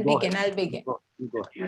I'll begin. Okay.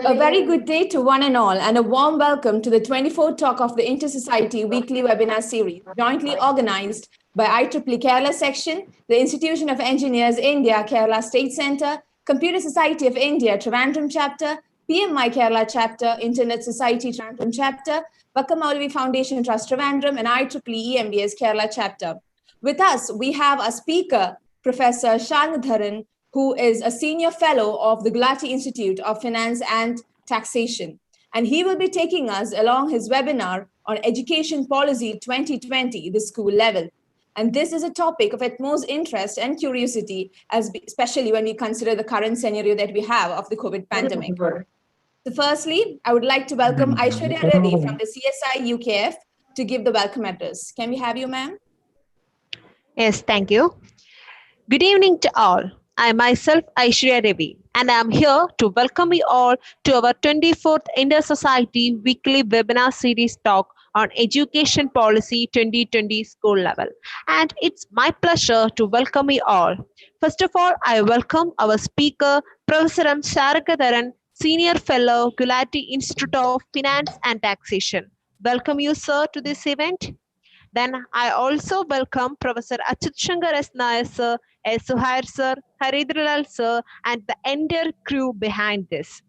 A very good day to one and all, and a warm welcome to the 24th Talk of the Inter-Society weekly webinar series, jointly organized by IEEE Kerala Section, the Institution of Engineers India, Kerala State Centre, Computer Society of India, Trivandrum Chapter, PMI Kerala Chapter, Internet Society Trivandrum Chapter, Vakamaulavi Foundation Trust Trivandrum, and IEEE MBS Kerala Chapter. With us, we have a speaker, Professor Sarngadharan, who is a senior fellow of the Gulati Institute of Finance and Taxation. And he will be taking us along his webinar on Education Policy 2020, the school level. And this is a topic of utmost interest and curiosity, especially when we consider the current scenario that we have of the COVID pandemic. So firstly, I would like to welcome Aishwarya Ravi from the CSI UKF to give the welcome address. Can we have you, ma'am? Yes, thank you. Good evening to all. I myself Aishwarya Ravi, and I am here to welcome you all to our 24th Inter-Society weekly webinar series talk on Education Policy 2020 school level. And it's my pleasure to welcome you all. First of all, I welcome our speaker, Professor M Sarngadharan, Senior Fellow, Gulati Institute of Finance and Taxation. Welcome you, sir, to this event. Then I also welcome Professor Achyut Shankar S. Nair, sir, S. Suhair, sir, Haridrilal, sir, and the entire crew behind this.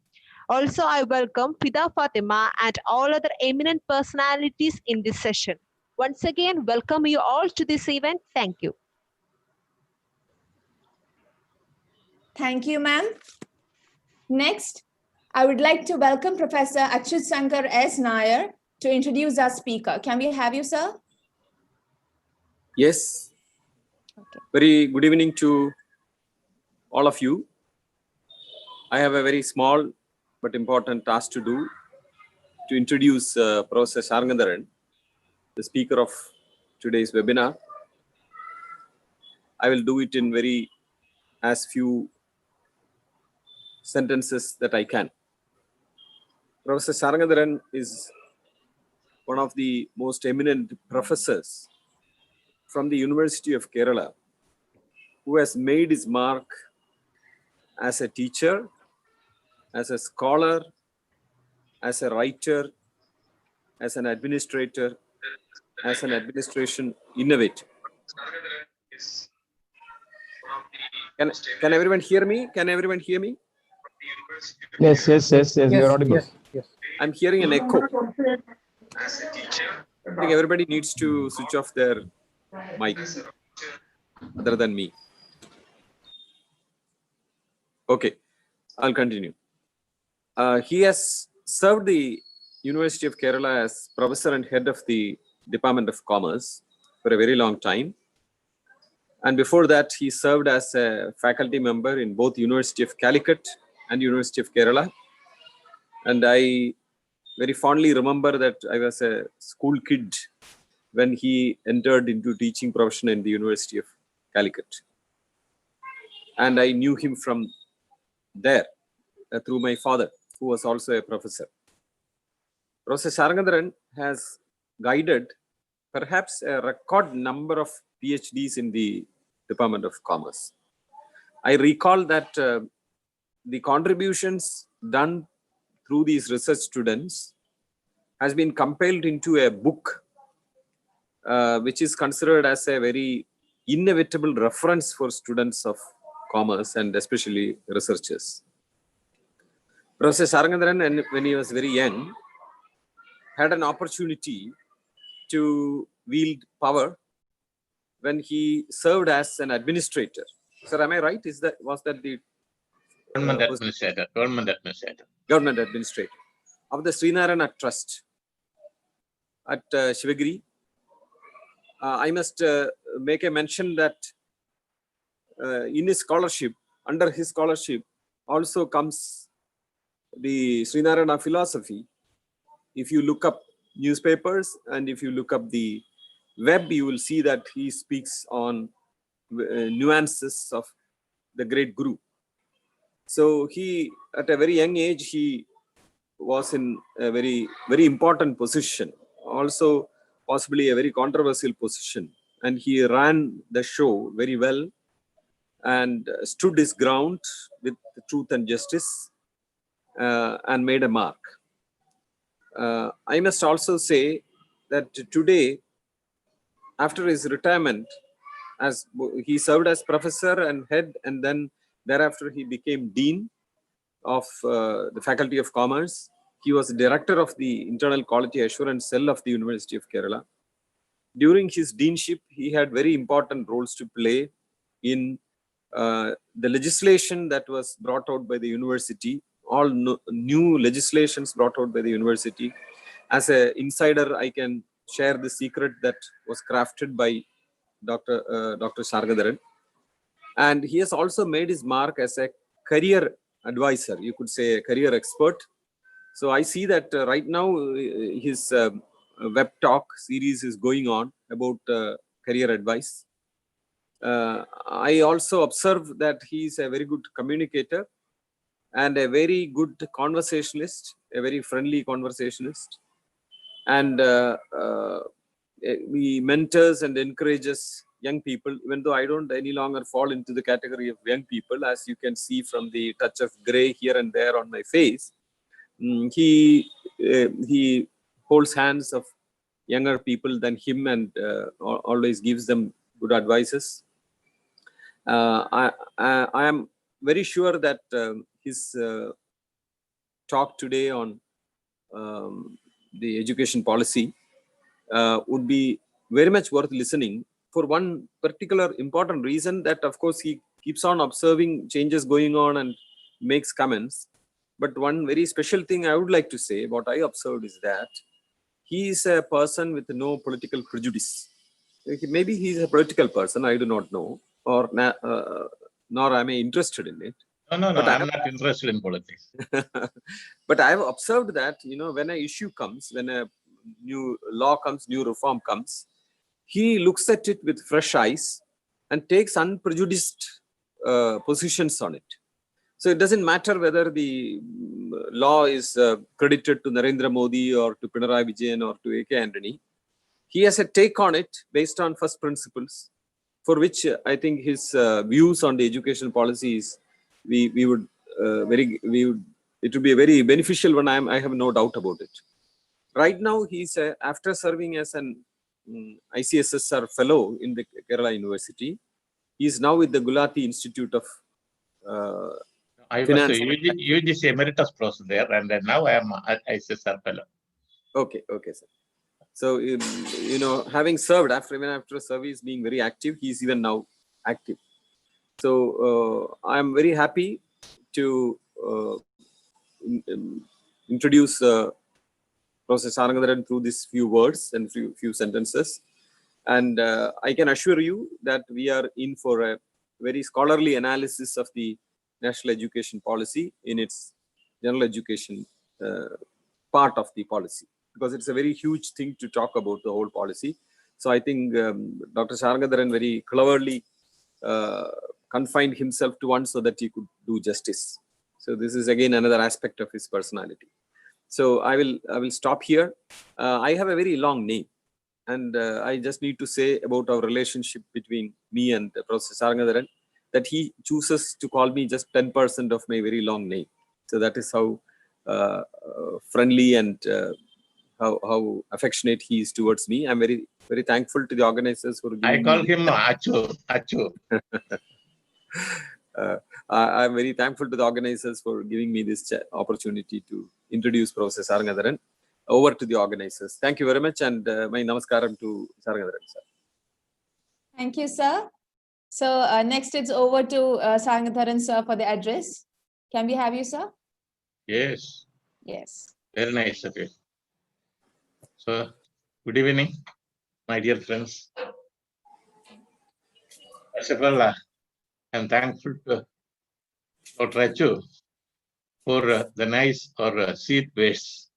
Also, I welcome Fida Fatima and all other eminent personalities in this session. Once again, welcome you all to this event. Thank you. Thank you, ma'am. Next, I would like to welcome Professor Achyut Shankar S. Nair to introduce our speaker. Can we have you, sir? Yes. Okay. Very good evening to all of you. I have a very small but important task to do to introduce Professor Sarngadharan, the speaker of today's webinar. I will do it in as few sentences that I can. Professor Sarngadharan is one of the most eminent professors from the University of Kerala, who has made his mark as a teacher, as a scholar, as a writer, as an administrator, as an administration innovator. Can everyone hear me? Can everyone hear me? Yes, you're audible. Yes. I'm hearing an echo. I think everybody needs to switch off their mic other than me. Okay, I'll continue. He has served the University of Kerala as professor and head of the Department of Commerce for a very long time. And before that, he served as a faculty member in both University of Calicut and University of Kerala. And I very fondly remember that I was a school kid when he entered into teaching profession in the University of Calicut. And I knew him from there through my father, who was also a professor. Professor Sarngadharan has guided perhaps a record number of PhDs in the Department of Commerce. I recall that the contributions done through these research students has been compiled into a book, which is considered as a very inevitable reference for students of commerce and especially researchers. Professor Sarngadharan, when he was very young, had an opportunity to wield power when he served as an administrator. Sir, am I right? Was that the government administrator? Government administrator of the Srinarayana Trust at Shivagiri. I must make a mention that in his scholarship, under his scholarship, also comes the Srinarayana philosophy. If you look up newspapers and if you look up the web, you will see that he speaks on nuances of the great Guru. So he, at a very young age, he was in a very important position, also possibly a very controversial position. And he ran the show very well. and stood his ground with truth and justice and made a mark. I must also say that today, after his retirement, as he served as professor and head, and then thereafter he became dean of the Faculty of Commerce. He was director of the Internal Quality Assurance Cell of the University of Kerala. During his deanship, he had very important roles to play in the legislation that was brought out by the university, all new legislations brought out by the university. As an insider, I can share the secret that was crafted by Dr. Sarngadharan. And he has also made his mark as a career advisor, you could say a career expert. So I see that right now his web talk series is going on about career advice. I also observe that he is a very good communicator and a very good conversationalist, a very friendly conversationalist. And he mentors and encourages young people, even though I don't any longer fall into the category of young people, as you can see from the touch of gray here and there on my face. He holds hands of younger people than him and always gives them good advices. I am very sure that his talk today on the education policy would be very much worth listening for one particular important reason, that of course he keeps on observing changes going on and makes comments. But one very special thing I would like to say, what I observed is that he is a person with no political prejudice. Maybe he's a political person, I do not know, or nor am I interested in it. No, I'm not interested in politics. But I have observed that, when an issue comes, when a new law comes, new reform comes, he looks at it with fresh eyes and takes unprejudiced positions on it. So it doesn't matter whether the law is credited to Narendra Modi or to Pinarayi Vijayan or to A.K. Antony. He has a take on it based on first principles, for which I think his views on the education policies, it would be a very beneficial one. I have no doubt about it. Right now, he's after serving as an ICSSR fellow in the Kerala University, he is now with the Gulati Institute of I was Finance. UGC Emeritus Professor there, and then now I am ICSR fellow. Okay, sir. So, having served even after service, being very active, he is even now active. So, I am very happy to introduce Professor Sarngadharan through these few words and few sentences. And I can assure you that we are in for a very scholarly analysis of the national education policy in its general education part of the policy, because it's a very huge thing to talk about the whole policy. So I think Dr. Sarngadharan very cleverly confined himself to one so that he could do justice. So this is again another aspect of his personality. So I will stop here. I have a very long name, and I just need to say about our relationship between me and Professor Sarngadharan, that he chooses to call me just 10% of my very long name. So that is how friendly and how affectionate he is towards me. I'm very, very thankful to the organizers for giving I call him Achu. I'm very thankful to the organizers for giving me this opportunity to introduce Professor Sarngadharan. Over to the organizers. Thank you very much, and my namaskaram to Sarngadharan, sir. Thank you, sir. So next it's over to Sarngadharan, sir, for the address. Can we have you, sir? Yes. Yes. Very nice of you. So, good evening, my dear friends. First of all, I'm thankful to Dr. Achu for the nice or sweet words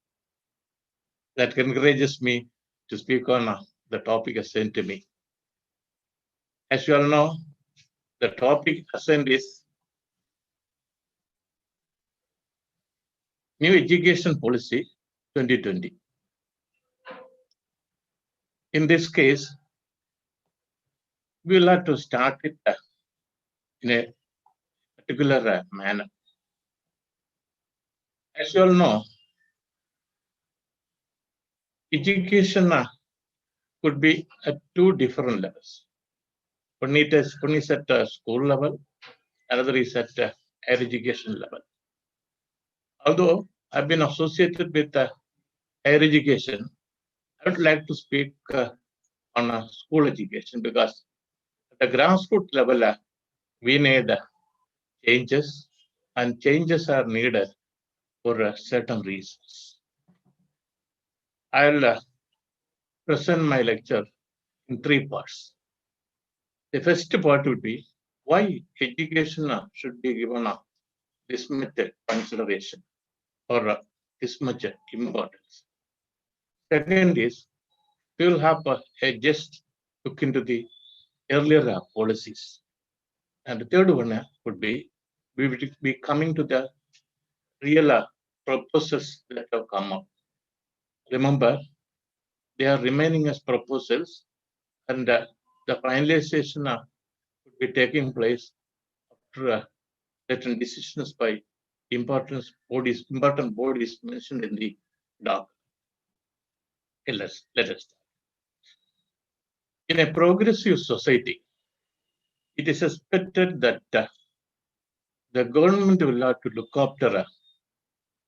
that encourages me to speak on the topic assigned to me. As you all know, the topic assigned is New Education Policy 2020. In this case, we will have to start it in a particular manner. As you all know, education could be at two different levels. One is at school level, another is at higher education level. Although I've been associated with higher education, I would like to speak on school education, because at the grassroots level, we need changes, and changes are needed for certain reasons. I'll present my lecture in three parts. The first part would be why education should be given this much consideration or this much importance. Second is, we will have a just look into the earlier policies. And the third one would be, we will be coming to the real proposals that have come up. Remember, they are remaining as proposals, and the finalization would be taking place after certain decisions by important bodies mentioned in the document. Okay, let us start. In a progressive society, it is expected that the government will have to look after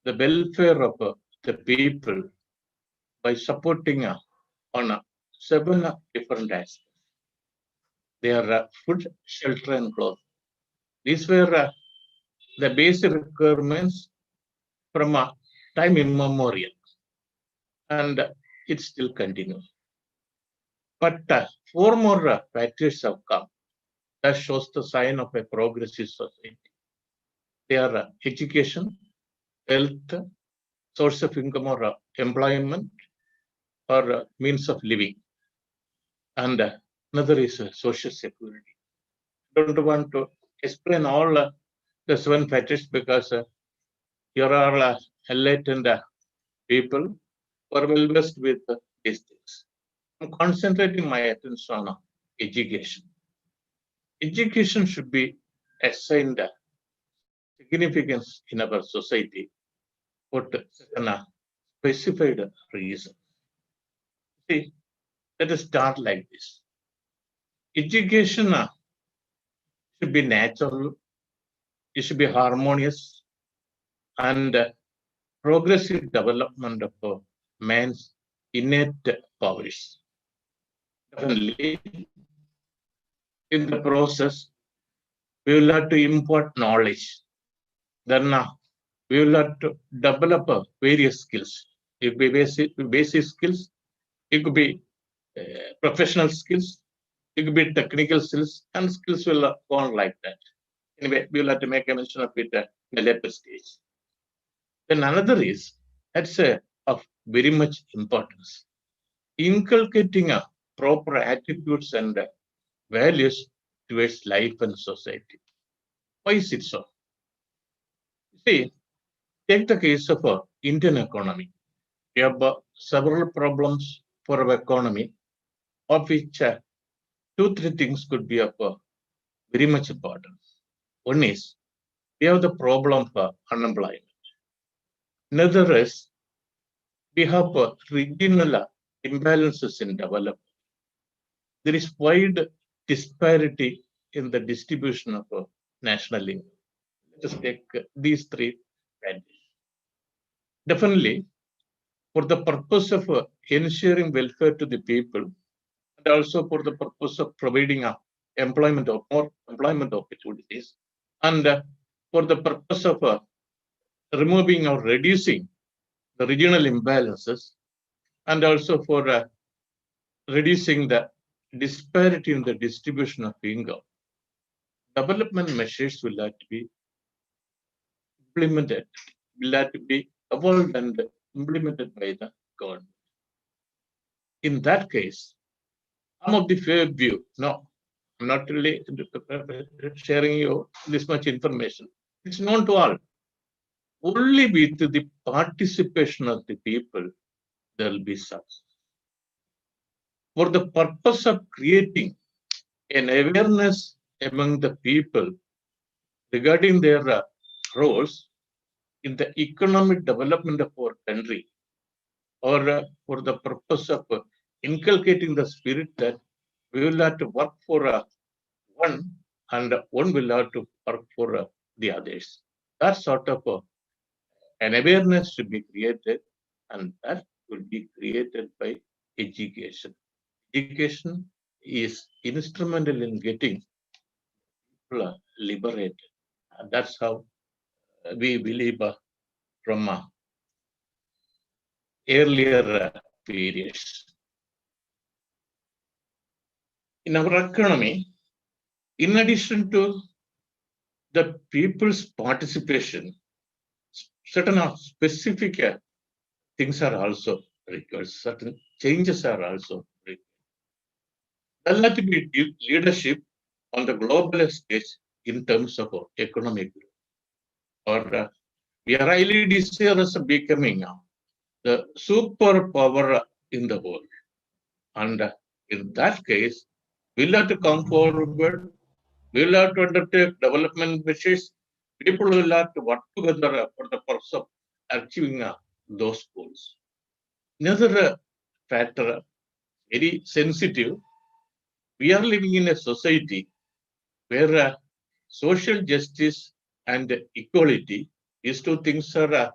the welfare of the people by supporting on 7 different aspects. They are food, shelter, and clothing. These were the basic requirements from time immemorial, and it still continues. But 4 more factors have come that shows the sign of a progressive society. They are education, health, source of income or employment, or means of living, and another is social security. I don't want to explain all the 7 factors, because you are all enlightened people who are well versed with these things. I'm concentrating my attention on education. Education should be assigned significance in our society for certain specified reason. See, let us start like this. Education should be natural, it should be harmonious, and progressive development of man's innate powers. Definitely, in the process, we will have to impart knowledge. Then we will have to develop various skills. It could be basic skills, it could be professional skills, it could be technical skills, and skills will go on like that. Anyway, we will have to make a mention of it in a later stage. Then another is, that's of very much importance, inculcating proper attitudes and values towards life and society. Why is it so? See, take the case of Indian economy. We have several problems for our economy, of which 2-3 things could be of very much importance. One is, we have the problem of unemployment. Another is, we have regional imbalances in development. There is wide disparity in the distribution of national income. Let us take these 3 factors. Definitely, for the purpose of ensuring welfare to the people, and also for the purpose of providing more employment opportunities, and for the purpose of removing or reducing the regional imbalances, and also for reducing the disparity in the distribution of income, development measures will have to be implemented, will have to be evolved and implemented by the government. In that case, some of the fair view, no, I'm not really sharing you this much information. It's known to all. Only with the participation of the people, there will be success. For the purpose of creating an awareness among the people regarding their roles in the economic development of our country, or for the purpose of inculcating the spirit that we will have to work for one and one will have to work for the others. That sort of an awareness should be created, and that will be created by education. Education is instrumental in getting people liberated. And that's how we believe from earlier periods. In our economy, in addition to the people's participation, certain specific things are also required, certain changes are also required. There has to be leadership on the global stage in terms of economic growth. Or we are highly desirous of becoming the superpower in the world. And in that case, we'll have to come forward, we'll have to undertake development measures, people will have to work together for the purpose of achieving those goals. Another factor, very sensitive, we are living in a society where social justice and equality, these two things are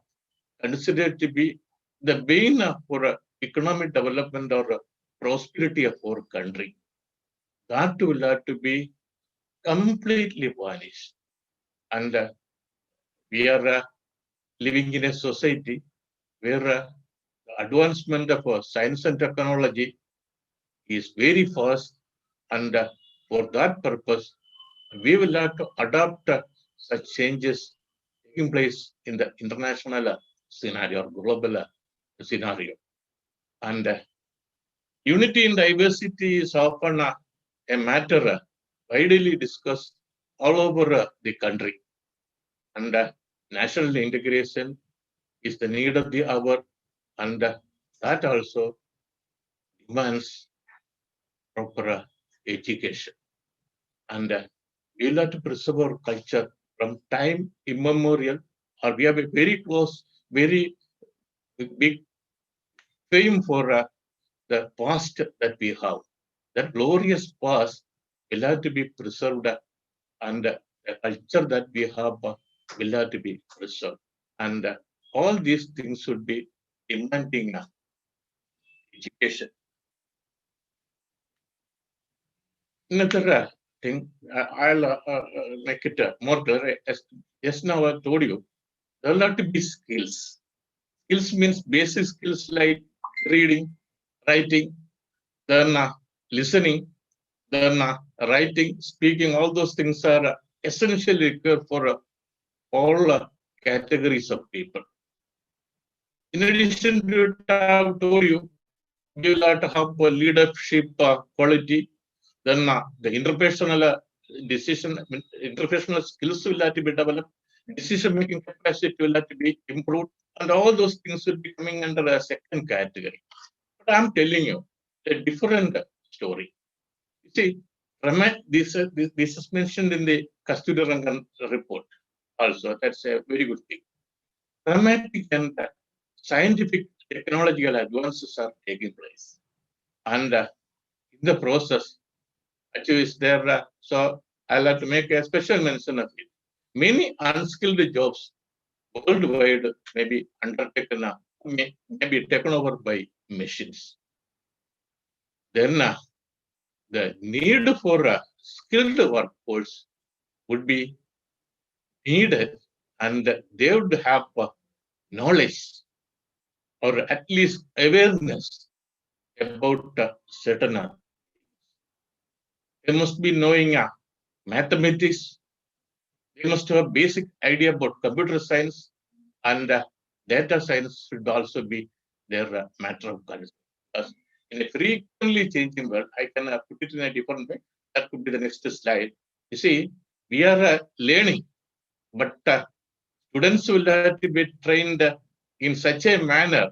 considered to be the bane for economic development or prosperity of our country. That will have to be completely vanished. And we are living in a society where the advancement of science and technology is very fast, and for that purpose, we will have to adopt such changes taking place in the international scenario or global scenario. And unity in diversity is often a matter widely discussed all over the country. And national integration is the need of the hour, and that also demands proper education. And we will have to preserve our culture from time immemorial, or we have a very close, very big fame for the past that we have. That glorious past will have to be preserved, and the culture that we have will have to be preserved. And all these things should be demanding education. Another thing, I'll make it more clear. As just now I told you, there will have to be skills. Skills means basic skills like reading, writing, then listening, then writing, speaking. All those things are essentially required for all categories of people. In addition to it, I have told you, we will have to have a leadership quality. Then the interpersonal interpersonal skills will have to be developed. Decision-making capacity will have to be improved, and all those things will be coming under a second category. But I'm telling you a different story. You see, this is mentioned in the Kasturirangan report also. That's a very good thing. Dramatic and scientific technological advances are taking place. And in the process, actually, is there. So I'll have to make a special mention of it. Many unskilled jobs worldwide may be undertaken, may be taken over by machines. Then the need for a skilled workforce would be needed, and they would have knowledge or at least awareness about certain. They must be knowing mathematics. They must have a basic idea about computer science, and data science should also be their matter of concern. In a frequently changing world, I can put it in a different way. That could be the next slide. You see, we are learning, but students will have to be trained in such a manner.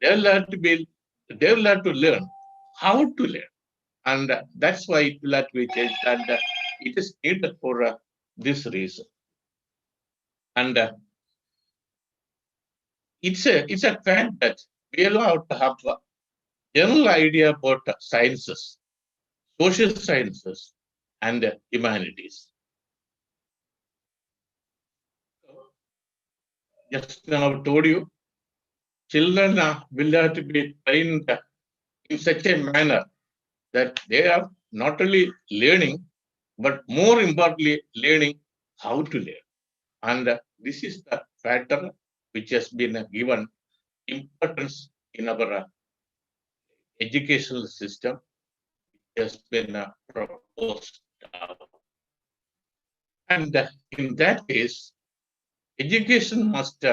They will have to learn how to learn, and that's why it will have to be changed, and it is needed for this reason. And it's a fact that we all have to have a general idea about sciences, social sciences, and humanities. Just now I told you, children will have to be trained in such a manner that they are not only learning, but more importantly, learning how to learn. And this is the factor which has been given importance in our educational system. It has been proposed. And in that case, education must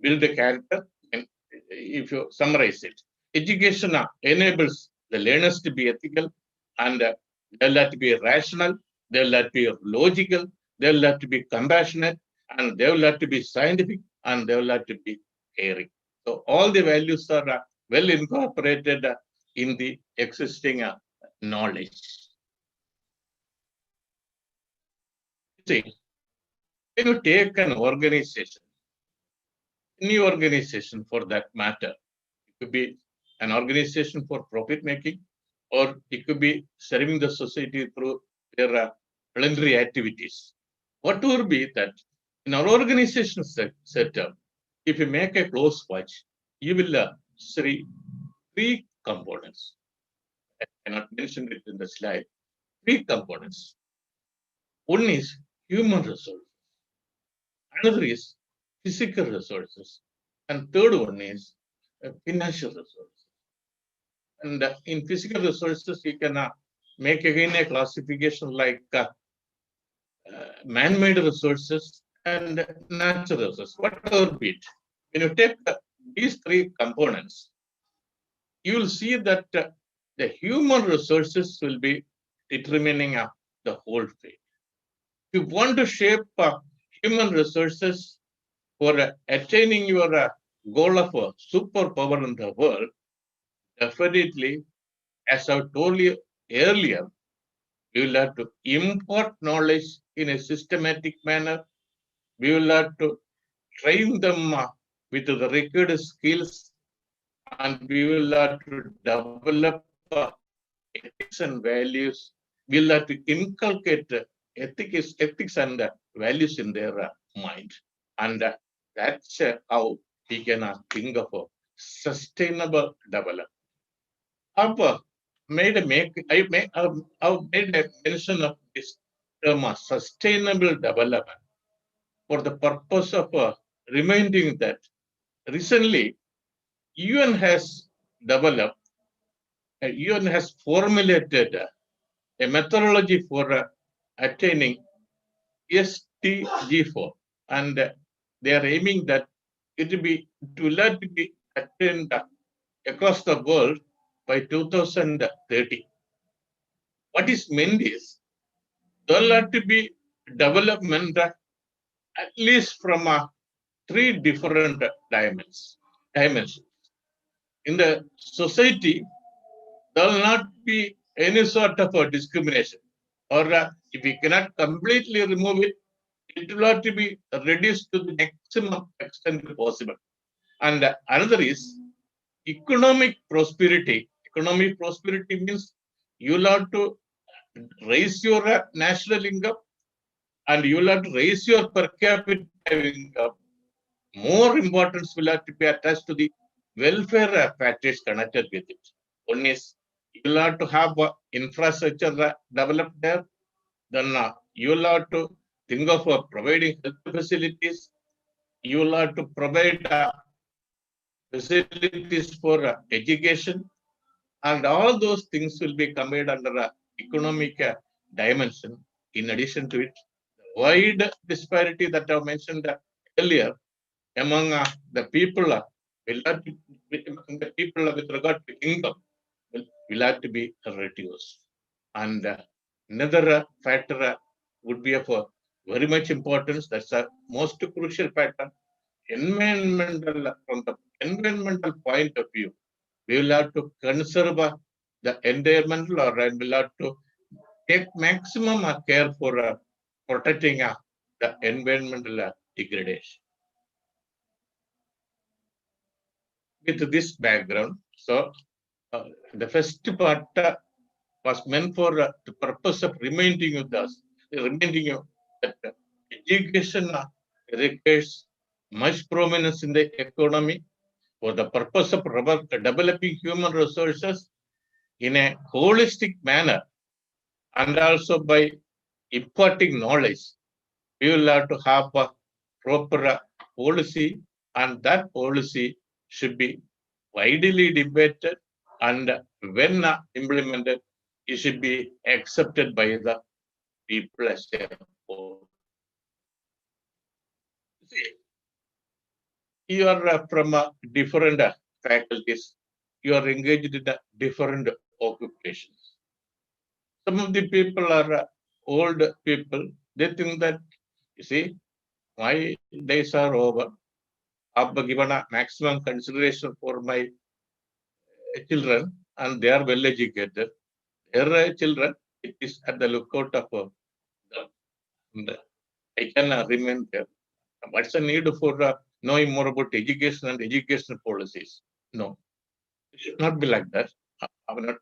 build a character. And if you summarize it, education enables the learners to be ethical, and they'll have to be rational, they'll have to be logical, they'll have to be compassionate, and they will have to be scientific, and they will have to be caring. So all the values are well incorporated in the existing knowledge. See, when you take an organization, any organization for that matter, it could be an organization for profit making, or it could be serving the society through their voluntary activities. What would be that in our organization setup, if you make a close watch, you will see three components. I cannot mention it in the slide. Three components. One is human resources. Another is physical resources. And third one is financial resources. And in physical resources, you can make again a classification like man-made resources and natural resources, whatever be it. When you take these three components, you will see that the human resources will be determining the whole fate. If you want to shape human resources for attaining your goal of a superpower in the world, definitely, as I told you earlier, we will have to impart knowledge in a systematic manner. We will have to train them with the required skills, and we will have to develop ethics and values. We will have to inculcate ethics and values in their mind. And that's how we can think of a sustainable development. I've made a mention of this term sustainable development for the purpose of reminding that recently UN has developed, UN has formulated a methodology for attaining SDG4, and they are aiming that it will have to be attained across the world by 2030. What is meant is there will have to be development at least from three different dimensions. In the society, there will not be any sort of a discrimination, or if we cannot completely remove it, it will have to be reduced to the maximum extent possible. And another is economic prosperity. Economic prosperity means you will have to raise your national income, and you will have to raise your per capita income. More importance will have to be attached to the welfare factors connected with it. One is you will have to have infrastructure developed there. Then you will have to think of providing health facilities. You will have to provide facilities for education, and all those things will be combined under economic dimension. In addition to it, the wide disparity that I mentioned earlier among the people with regard to income will have to be reduced. And another factor would be of very much importance. That's the most crucial factor. From the environmental point of view, we will have to conserve the environmental, or we will have to take maximum care for protecting the environmental degradation. With this background, so the first part was meant for the purpose of reminding you that education requires much prominence in the economy for the purpose of developing human resources in a holistic manner, and also by imparting knowledge. We will have to have a proper policy, and that policy should be widely debated, and when implemented, it should be accepted by the people as a whole. See, you are from different faculties, you are engaged in different occupations. Some of the people are old people, they think that, you see, my days are over. I've given a maximum consideration for my children, and they are well educated. Their children, it is at the lookout of them. I can remain there. What's the need for knowing more about education and educational policies? No, it should not be like that. I've not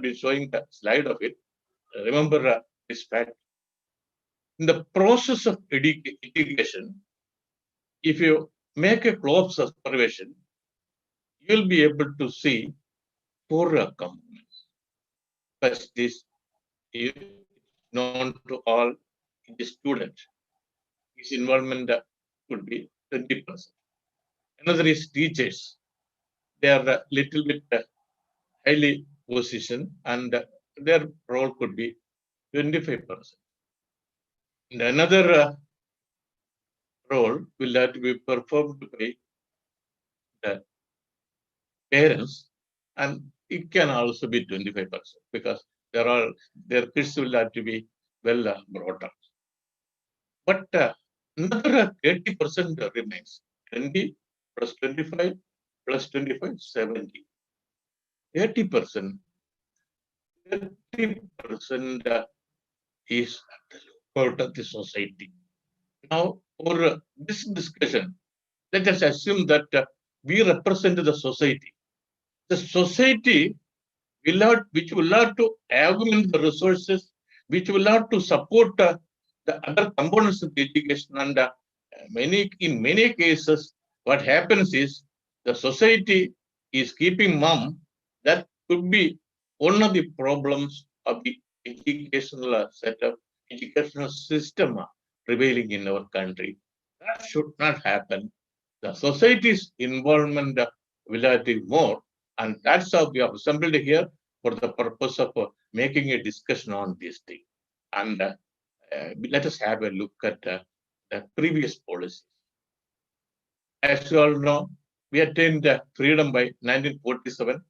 been showing the slide of it. Remember this fact. In the process of education, if you make a close observation, you'll be able to see four components. First is known to all the student. His involvement could be 20%. Another is teachers. They are a little bit highly positioned, and their role could be 25%. And another role will have to be performed by the parents, and it can also be 25% because their kids will have to be well brought up. But another 30% remains. 20 plus 25 plus 25, 70. 30% is part of the society. Now, for this discussion, let us assume that we represent the society. The society which will have to augment the resources, which will have to support the other components of the education. And in many cases, what happens is the society is keeping mum. That could be one of the problems of the educational setup, educational system prevailing in our country. That should not happen. The society's involvement will have to be more, and that's how we have assembled here for the purpose of making a discussion on this thing. And let us have a look at the previous policies. As you all know, we attained freedom by 1947.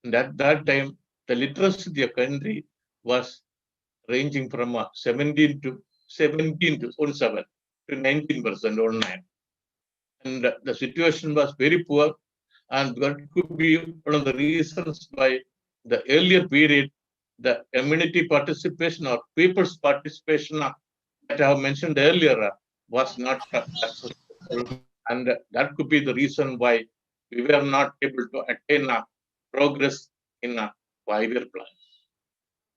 And at that time, the literacy of the country was ranging from 17 to 19% on 9. And the situation was very poor, and that could be one of the reasons why the earlier period, the community participation or people's participation that I have mentioned earlier was not successful, and that could be the reason why we were not able to attain progress in a 5-year plan.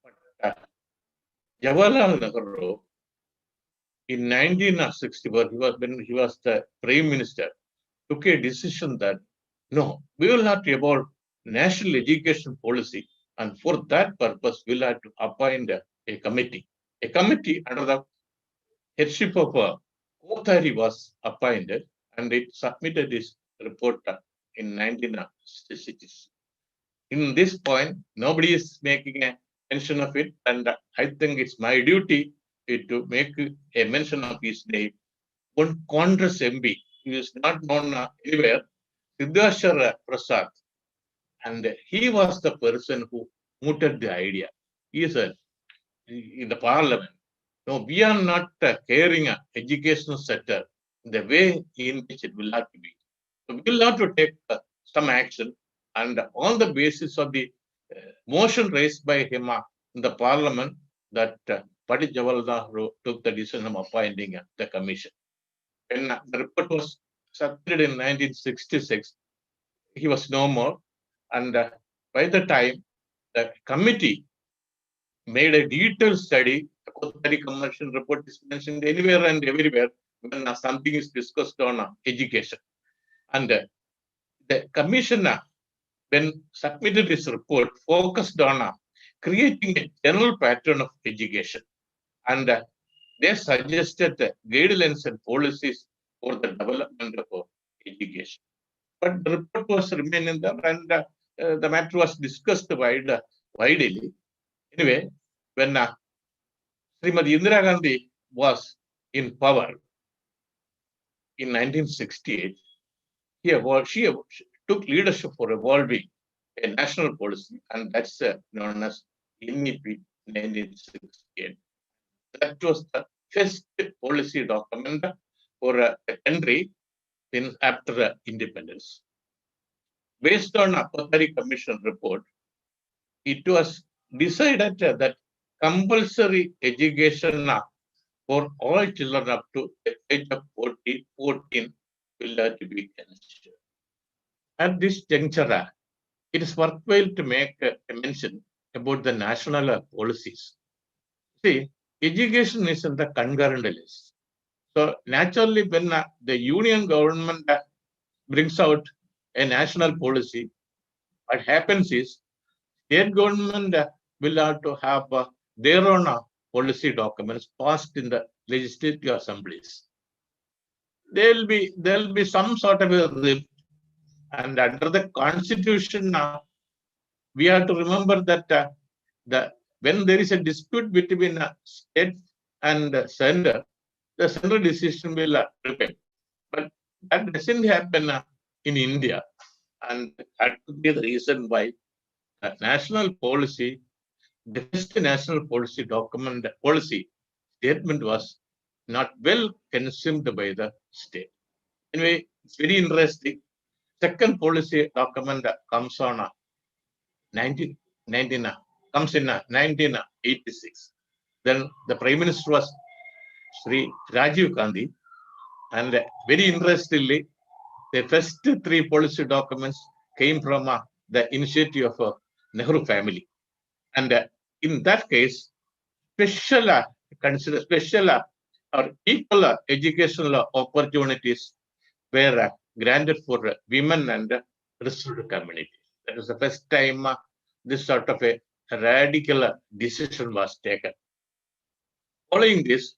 But Jawaharlal Nehru, in 1964, when he was the Prime Minister, took a decision that no, we will have to evolve national education policy, and for that purpose, we'll have to appoint a committee. A committee under the headship of Kothari was appointed, and it submitted its report in 1966. In this point, nobody is making a mention of it, and I think it's my duty to make a mention of his name. One Congress MP, he is not known anywhere, Siddheshwar Prasad, and he was the person who mooted the idea. He said in the parliament, no, we are not carrying an educational sector the way in which it will have to be. So we will have to take some action, and on the basis of the motion raised by him in the parliament, that Pandit Jawaharlal Nehru took the decision of appointing the commission. When the report was submitted in 1966, he was no more. And by the time the committee made a detailed study, the Kothari Commission report is mentioned anywhere and everywhere when something is discussed on education. And the commission, when submitted this report, focused on creating a general pattern of education. And they suggested guidelines and policies for the development of education. But the report was remaining there, and the matter was discussed widely. Anyway, when Srimati Indira Gandhi was in power in 1968, she took leadership for evolving a national policy, and that's known as NEP 1968. That was the first policy document for a country since after independence. Based on a Kothari Commission report, it was decided that compulsory education for all children up to the age of 14 will have to be ensured. At this juncture, it is worthwhile to make a mention about the national policies. See, education is in the concurrent list. So naturally, when the union government brings out a national policy, what happens is state government will have to have their own policy documents passed in the legislative assemblies. There'll be some sort of a rift, and under the constitution, we have to remember that when there is a dispute between state and center, the central decision will prevail. But that doesn't happen in India, and that could be the reason why national policy, the first national policy statement was not well consumed by the state. Anyway, it's very interesting. Second policy document comes on 1986. Then the Prime Minister was Sri Rajiv Gandhi, and very interestingly, the first three policy documents came from the initiative of Nehru family. And in that case, special or equal educational opportunities were granted for women and reserved communities. That was the first time this sort of a radical decision was taken. Following this,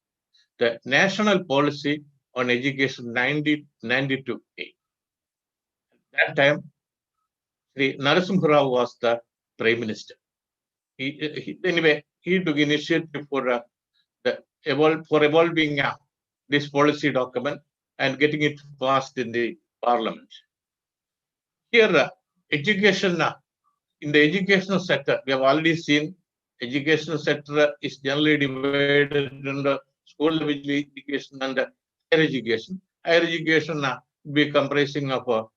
the national policy on education 1992. At that time, Sri Narasimha Rao was the Prime Minister. Anyway, he took initiative for evolving this policy document and getting it passed in the Parliament. Here, education in the educational sector, we have already seen educational sector is generally divided into school level education and higher education. Higher education be comprising of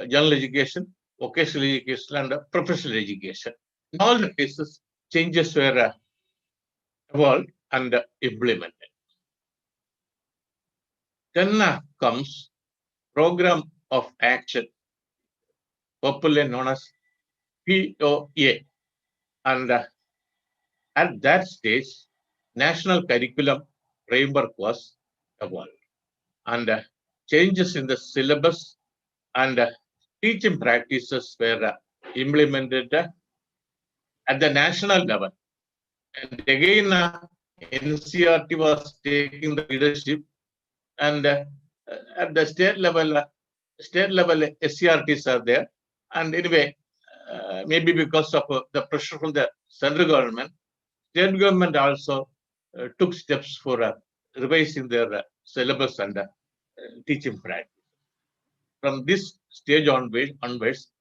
general education, vocational education, and professional education. In all the cases, changes were evolved and implemented. Then comes program of action, popularly known as POA, and at that stage, national curriculum framework was evolved, and changes in the syllabus and teaching practices were implemented at the national level. And again, NCRT was taking the leadership, and at the state level SCRTs are there. And anyway, maybe because of the pressure from the central government, state government also took steps for revising their syllabus and teaching practice. From this stage onwards,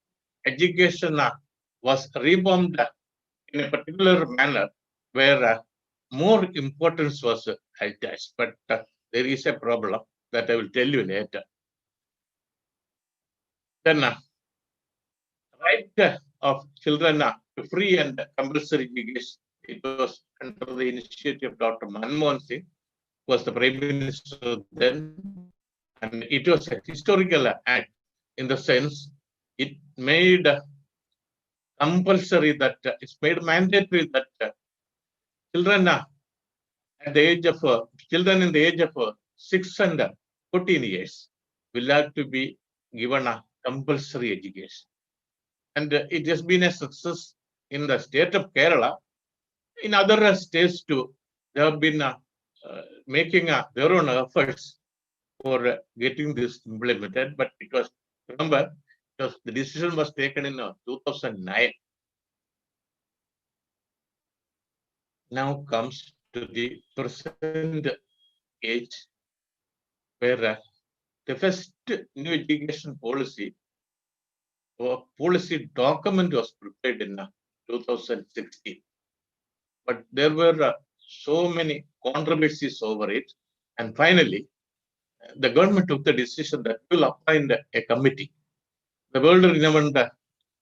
education was reformed in a particular manner where more importance was attached. But there is a problem that I will tell you later. Then right of children to free and compulsory It was under the initiative of Dr. Manmohan Singh, who was the Prime Minister then. And it was a historical act in the sense it made compulsory that it's made mandatory that children at the age of children in the age of 6 and 14 years will have to be given a compulsory education. And it has been a success in the state of Kerala. In other states too, they have been making their own efforts for getting this implemented. But because remember, because the decision was taken in 2009. Now comes to the present age, where the first new education policy or policy document was prepared in 2016. But there were so many controversies over it. And finally, the government took the decision that will appoint a committee. The world renowned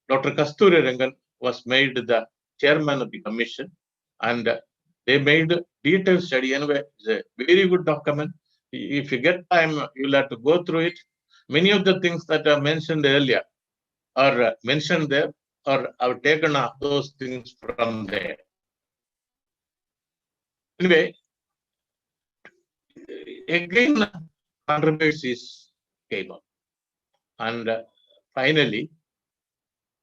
Dr. Kasturi Rangan was made the chairman of the commission, and they made detailed study. Anyway, it's a very good document. If you get time, you'll have to go through it. Many of the things that are mentioned earlier are mentioned there, or I've taken those things from there. Anyway, again, controversies came up. And finally,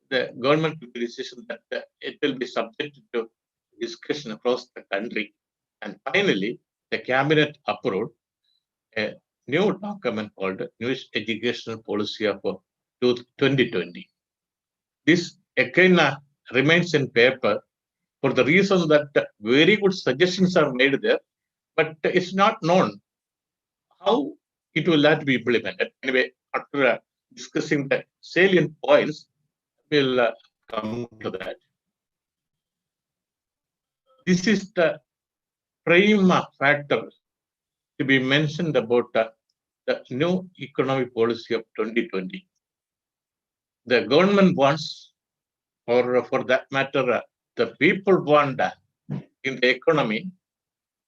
the government took the decision that it will be subjected to discussion across the country. And finally, the cabinet approved a new document called New Educational Policy of 2020. This again remains in paper for the reason that very good suggestions are made there, but it's not known how it will have to be implemented. Anyway, after discussing the salient points, we'll come to that. This is the prime factor to be mentioned about the new economic policy of 2020. The government wants, or for that matter, the people want in the economy,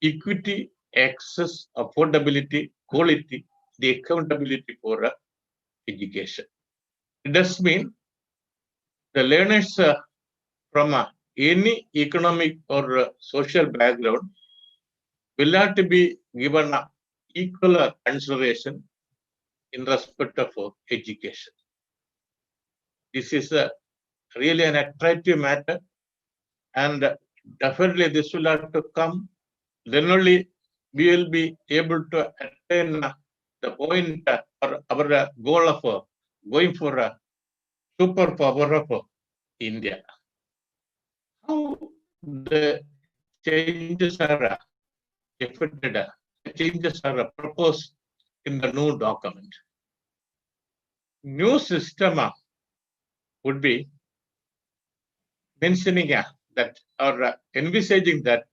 equity, access, affordability, quality, the accountability for education. It does mean the learners from any economic or social background will have to be given equal consideration in respect of education. This is really an attractive matter, and definitely this will have to come. Then only we will be able to attain the point or our goal of going for a superpower of India. How the changes are effected, changes are proposed in the new document. New system would be mentioning that or envisaging that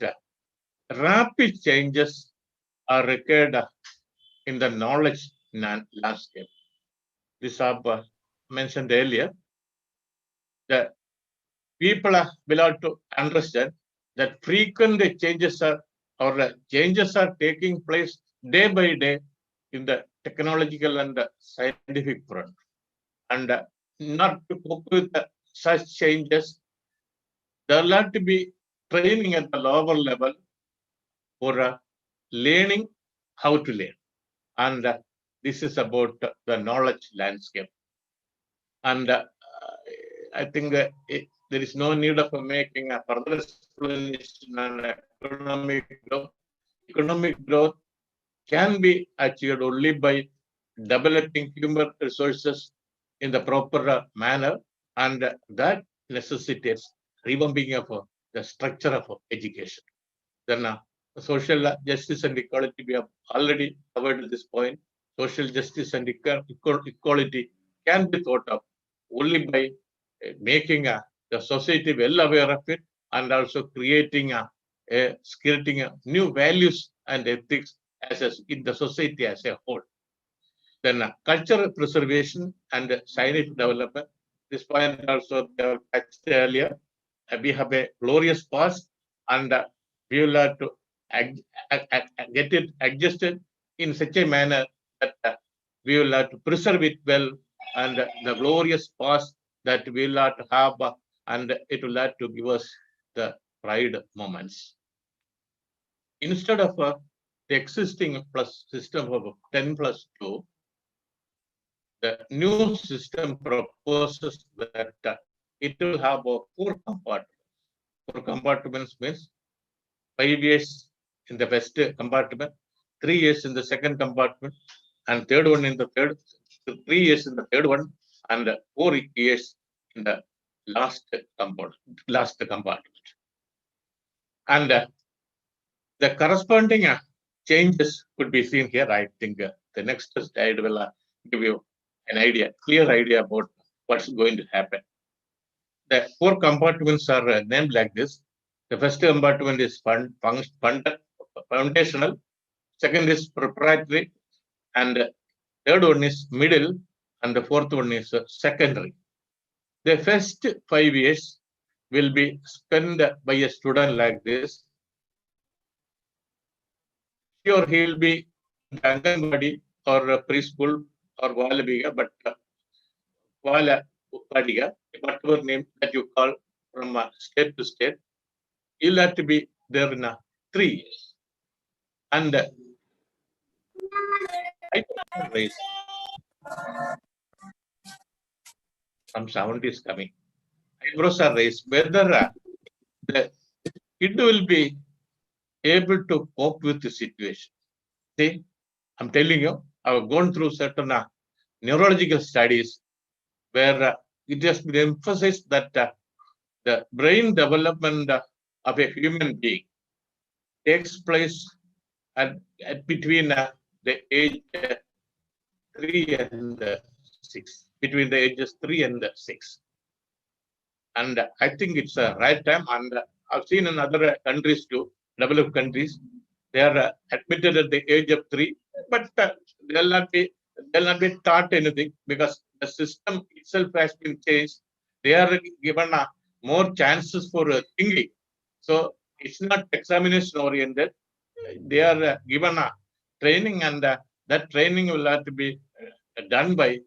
rapid changes are required in the knowledge landscape. This I mentioned earlier. The people will have to understand that frequent changes are taking place day by day in the technological and scientific front. And not to cope with such changes, there will have to be training at the lower level for learning how to learn. And this is about the knowledge landscape. And I think there is no need of making a further explanation on economic growth. Economic growth can be achieved only by developing human resources in the proper manner, and that necessitates revamping of the structure of education. Then social justice and equality, we have already covered this point. Social justice and equality can be thought of only by making the society well aware of it, and also creating new values and ethics in the society as a whole. Then cultural preservation and scientific development. This point also touched earlier. We have a glorious past, and we will have to get it adjusted in such a manner that we will have to preserve it well, and the glorious past that we will have to have, and it will have to give us the pride moments. Instead of the existing plus system of 10 plus 2, the new system proposes that it will have 4 compartments. 4 compartments means 5 years in the first compartment, 3 years in the second compartment, and third one in the third, 3 years in the third one, and 4 years in the last compartment. And the corresponding changes could be seen here. I think the next slide will give you an idea, clear idea about what's going to happen. The 4 compartments are named like this. The first compartment is foundational, second is proprietary, and third one is middle, and the fourth one is secondary. The first 5 years will be spent by a student like this. Sure, he will be in the Anganwadi or preschool or Valabiga, but Valapadiga, whatever name that you call from state to state, you'll have to be there in 3 years. And some sound is coming. Eyebrows are raised. Whether the kid will be able to cope with the situation. See, I'm telling you, I've gone through certain neurological studies where it has been emphasized that the brain development of a human being takes place at between the age 3 and 6, between the ages 3 and 6. And I think it's a right time. And I've seen in other countries too, developed countries, they are admitted at the age of 3, but they'll not be taught anything because the system itself has been changed. They are given more chances for thinking. So it's not examination oriented. They are given training, and that training will have to be done by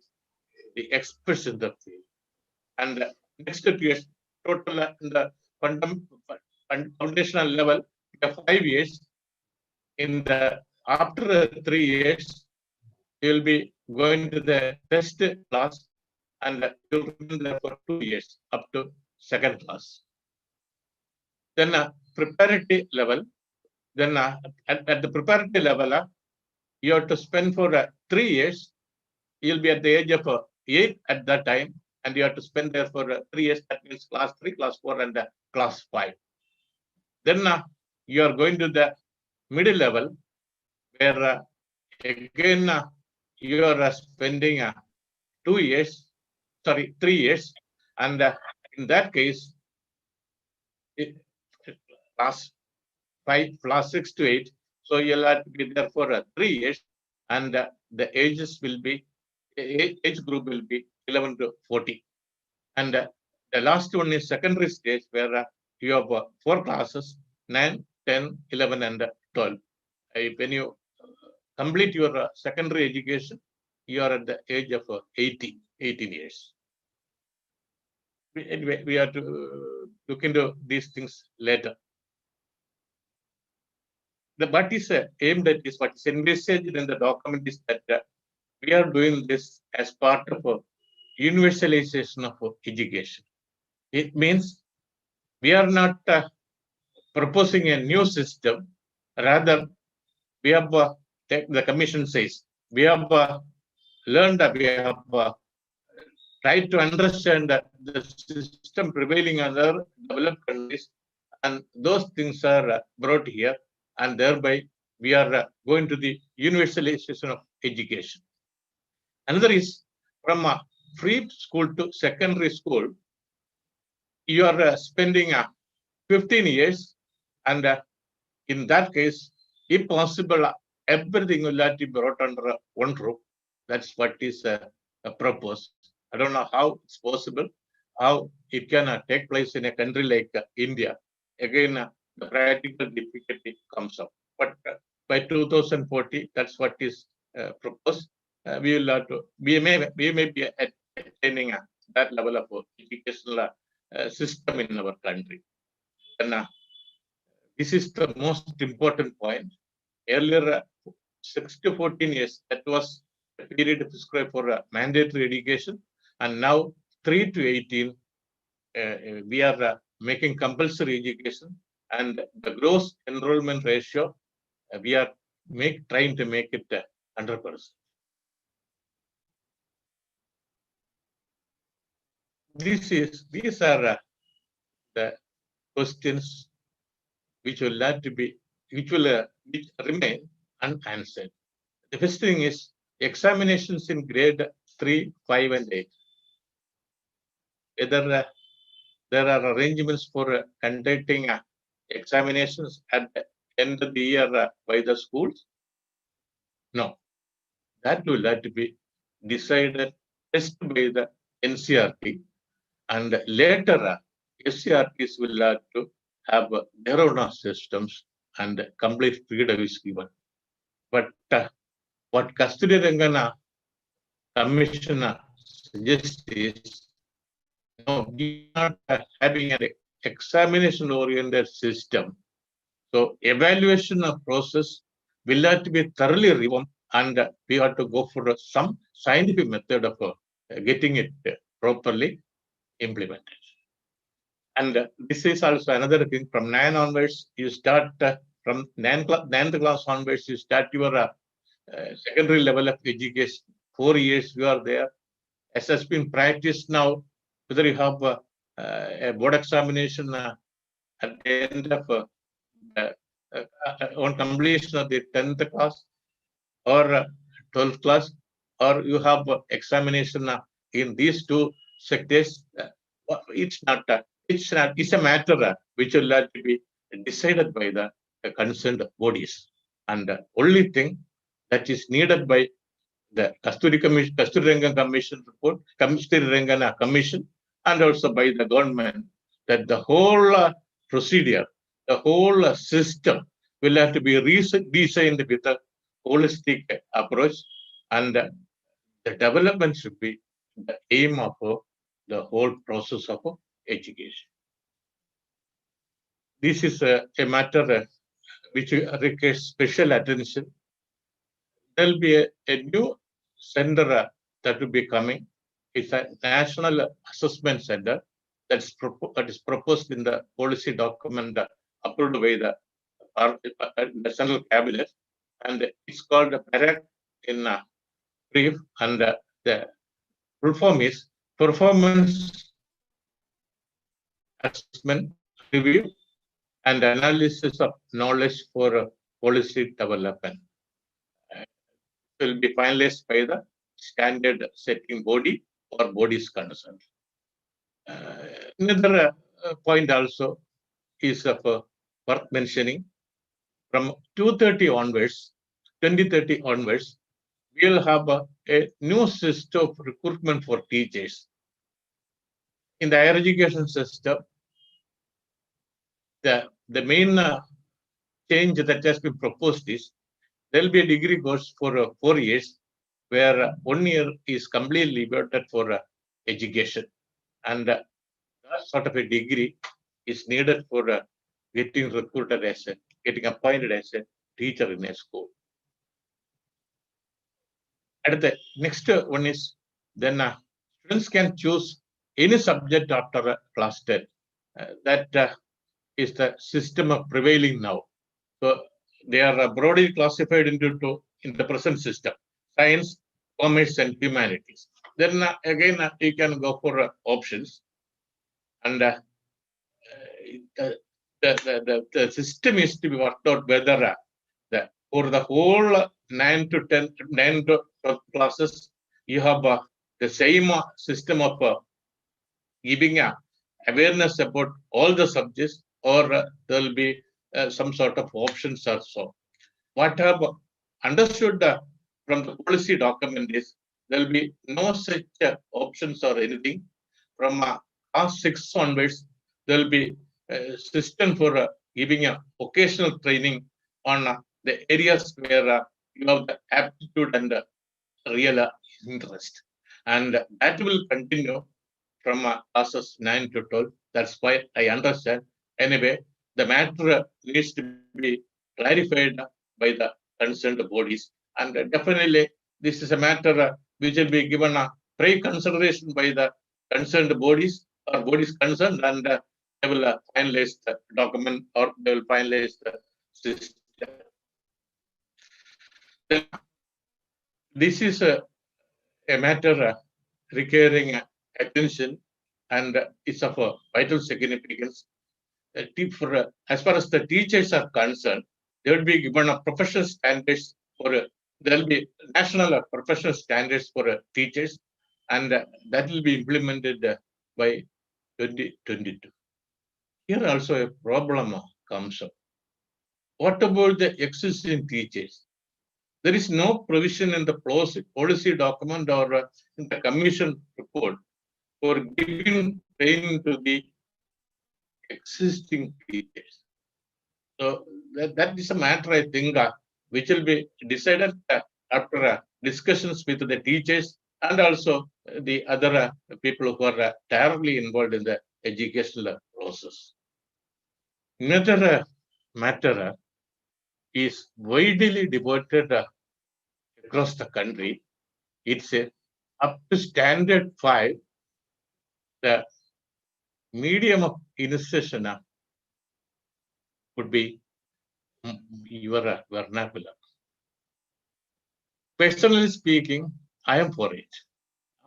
the experts in the field. And next 2 years, total in the foundational level, 5 years. In the after 3 years, you will be going to the test class, and you'll remain there for 2 years up to second class. Then preparatory level. Then at the preparatory level, you have to spend for 3 years. You'll be at the age of 8 at that time, and you have to spend there for 3 years. That means class 3, class 4, and class 5. Then you are going to the middle level, where again you are spending 3 years, and in that case, class 5, class 6 to 8. So you'll have to be there for 3 years, and the age group will be 11 to 14. And the last one is secondary stage, where you have 4 classes, 9, 10, 11, and 12. When you complete your secondary education, you are at the age of 18 years. Anyway, we have to look into these things later. What is aimed at is, what is envisaged in the document is that we are doing this as part of universalization of education. It means we are not proposing a new system. Rather, we have, the commission says, we have learned that we have tried to understand that the system prevailing in other developed countries, and those things are brought here, and thereby we are going to the universalization of education. Another is from free school to secondary school, you are spending 15 years, and in that case, if possible, everything will have to be brought under one roof. That's what is proposed. I don't know how it's possible, how it can take place in a country like India. Again, the practical difficulty comes up. But by 2040, that's what is proposed. We will have to, we may be attaining that level of educational system in our country. And this is the most important point. Earlier, 6 to 14 years, that was a period prescribed for mandatory education, and now 3 to 18, we are making compulsory education, and the gross enrollment ratio, we are trying to make it 100%. These are the questions which will have to be, which remain unanswered. The first thing is examinations in grade 3, 5, and 8. Whether there are arrangements for conducting examinations at the end of the year by the schools? No. That will have to be decided just by the NCRT, and later SCRTs will have to have their own systems, and complete freedom is given. But what Kasturi Rangana Commissioner suggests is, no, we are not having an examination-oriented system. So evaluation of process will have to be thoroughly revamped, and we have to go for some scientific method of getting it properly implemented. And this is also another thing. From 9 onwards, you start from 9th class onwards, you start your secondary level of education. 4 years you are there. As has been practiced now, whether you have a board examination at the end of on completion of the 10th class or 12th class, or you have examination in these two sectors, it's a matter which will have to be decided by the concerned bodies. And the only thing that is needed by the Kasturi Rangan Commission report, Kasturi Rangana Commission, and also by the government, that the whole procedure, the whole system will have to be designed with a holistic approach, and the development should be the aim of the whole process of education. This is a matter which requires special attention. There will be a new center that will be coming. It's a national assessment center that is proposed in the policy document approved by the Central Cabinet, and it's called PARAC in brief, and the full form is Performance Assessment Review and Analysis of Knowledge for Policy Development. Will be finalized by the standard setting body or bodies concerned. Another point also is of worth mentioning. From 2030 onwards, we will have a new system of recruitment for teachers. In the higher education system, the main change that has been proposed is there will be a degree course for 4 years, where 1 year is completely devoted for education, and that sort of a degree is needed for getting recruited getting appointed as a teacher in a school. And the next one is then students can choose any subject after class 10. That is the system of prevailing now. So they are broadly classified into two in the present system: science, commerce, and humanities. Then again, you can go for options, and the system is to be worked out whether for the whole 9 to 12 classes, you have the same system of giving awareness about all the subjects, or there will be some sort of options or so. What I have understood from the policy document is there will be no such options or anything. From class 6 onwards, there will be a system for giving a occasional training on the areas where you have the aptitude and real interest. And that will continue from classes 9 to 12. That's why I understand. Anyway, the matter needs to be clarified by the concerned bodies. And definitely, this is a matter which will be given a pre-consideration by the concerned bodies or bodies concerned, and they will finalize the document or they will finalize the system. This is a matter requiring attention and is of a vital significance. For, as far as the teachers are concerned, they will be given a professional standards for there will be national professional standards for teachers, and that will be implemented by 2022. Here also a problem comes up. What about the existing teachers? There is no provision in the policy document or in the commission report for giving training to the existing teachers. So that is a matter, I think, which will be decided after discussions with the teachers and also the other people who are directly involved in the educational process. Another matter is widely debated across the country. It's up to standard 5, the medium of instruction would be your vernacular. Personally speaking, I am for it.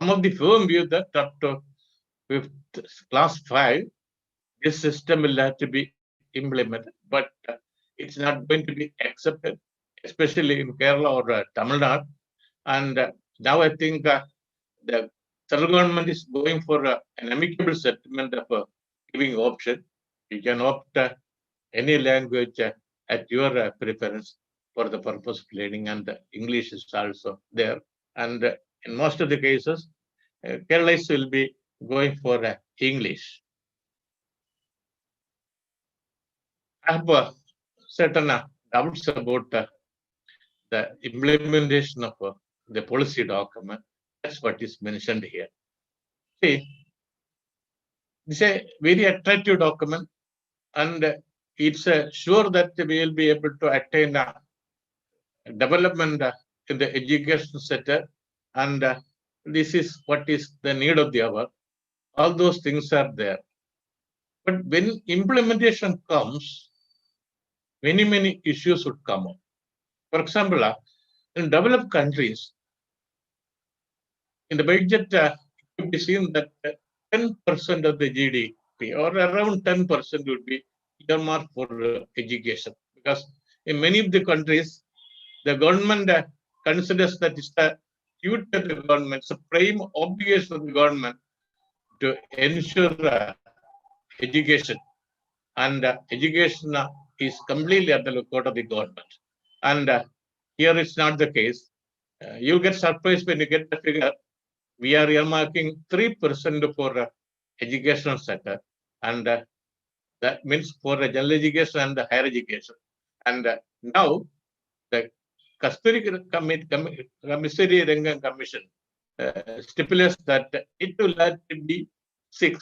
I'm of the firm view that up to class 5, this system will have to be implemented, but it's not going to be accepted, especially in Kerala or Tamil Nadu. And now I think the central government is going for an amicable settlement of giving option. You can opt any language at your preference for the purpose of learning, and English is also there. And in most of the cases, Kerala will be going for English. I have certain doubts about the implementation of the policy document. That's what is mentioned here. See, it's a very attractive document, and it's sure that we will be able to attain development in the education sector, and this is what is the need of the hour. All those things are there. But when implementation comes, many issues would come up. For example, in developed countries, in the budget, it could be seen that 10% of the GDP or around 10% would be earmarked for education. Because in many of the countries, the government considers that it's the duty of the government, it's a prime obligation of the government to ensure education. And education is completely at the lookout of the government. And here it's not the case. You get surprised when you get the figure. We are earmarking 3% for educational sector, and that means for general education and higher education. And now the Commissary Rangan Commission stipulates that it will have to be 6%.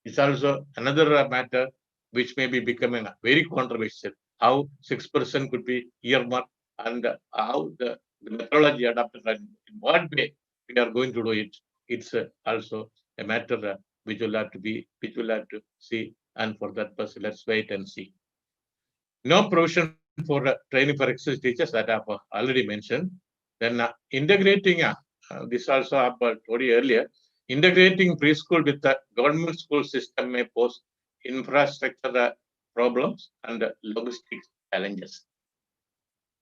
It's also another matter which may be becoming very controversial. How 6% could be earmarked, and how the methodology adopted, and in what way we are going to do it. It's also a matter which will have to see, and for that purpose, let's wait and see. No provision for training for exercise teachers, that I have already mentioned. Then integrating, this also I have told you earlier, integrating preschool with the government school system may pose infrastructure problems and logistics challenges.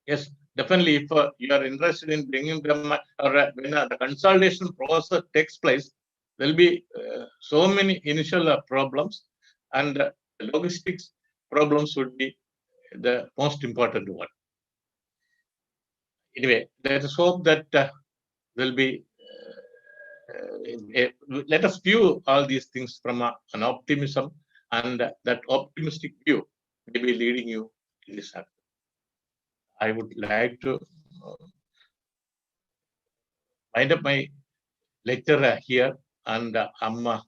Yes, definitely, if you are interested in bringing them, or when the consolidation process takes place, there will be so many initial problems, and the logistics problems would be the most important one. Anyway, let us hope that there will be, let us view all these things from an optimism, and that optimistic view may be leading you in this act. I would like to wind up my lecture here, and I'm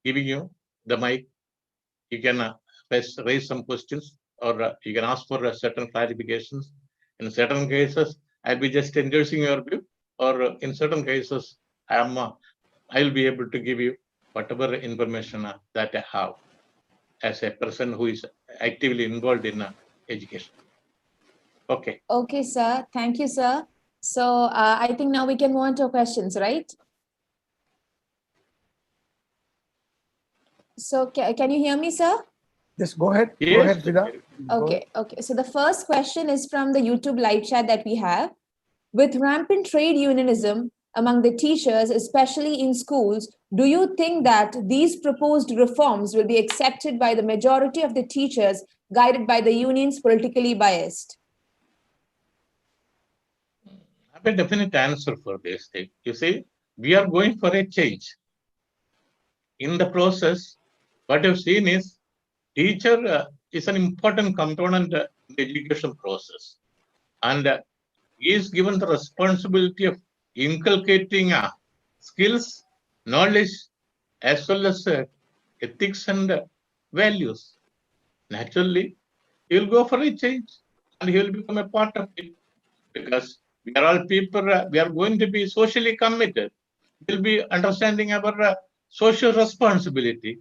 giving you the mic. You can raise some questions, or you can ask for certain clarifications. In certain cases, I'll be just endorsing your view, or in certain cases, I'll be able to give you whatever information that I have as a person who is actively involved in education. Okay. Okay, sir. Thank you, sir. So I think now we can move on to questions, right? So can you hear me, sir? Just go ahead. Go Yes. ahead, Vida. Go ahead. Okay. So the first question is from the YouTube live chat that we have. With rampant trade unionism among the teachers, especially in schools, do you think that these proposed reforms will be accepted by the majority of the teachers guided by the unions politically biased? I have a definite answer for this. You see, we are going for a change. In the process, what I've seen is teacher is an important component in the education process, and he is given the responsibility of inculcating skills, knowledge, as well as ethics and values. Naturally, he will go for a change, and he will become a part of it, because we are all people. We are going to be socially committed. We will be understanding our social responsibility.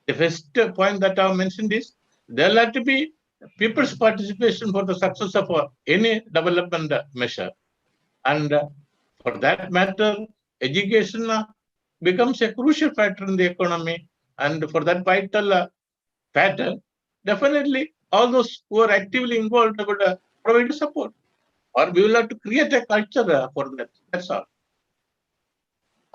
The first point that I mentioned is there will have to be people's participation for the success of any development measure. And for that matter, education becomes a crucial factor in the economy. And for that vital factor, definitely all those who are actively involved would provide support. Or we will have to create a culture for that. That's all.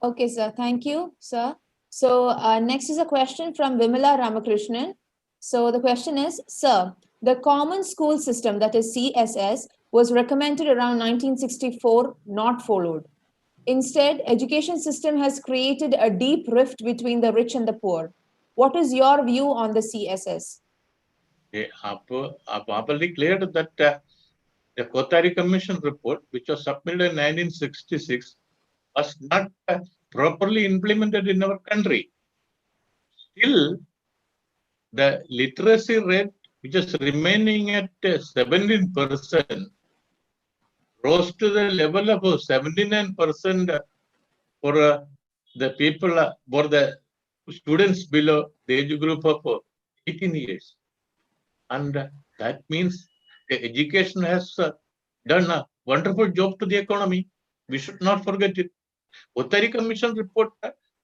Okay, sir. Thank you, sir. So next is a question from Vimala Ramakrishnan. So the question is, sir, the common school system, that is CSS, was recommended around 1964, not followed. Instead, education system has created a deep rift between the rich and the poor. What is your view on the CSS? They have properly cleared that the Kothari Commission report, which was submitted in 1966, was not properly implemented in our country. Still, the literacy rate, which is remaining at 17%, rose to the level of 79% for the people, for the students below the age group of 18 years. And that means the education has done a wonderful job to the economy. We should not forget it. Kothari Commission report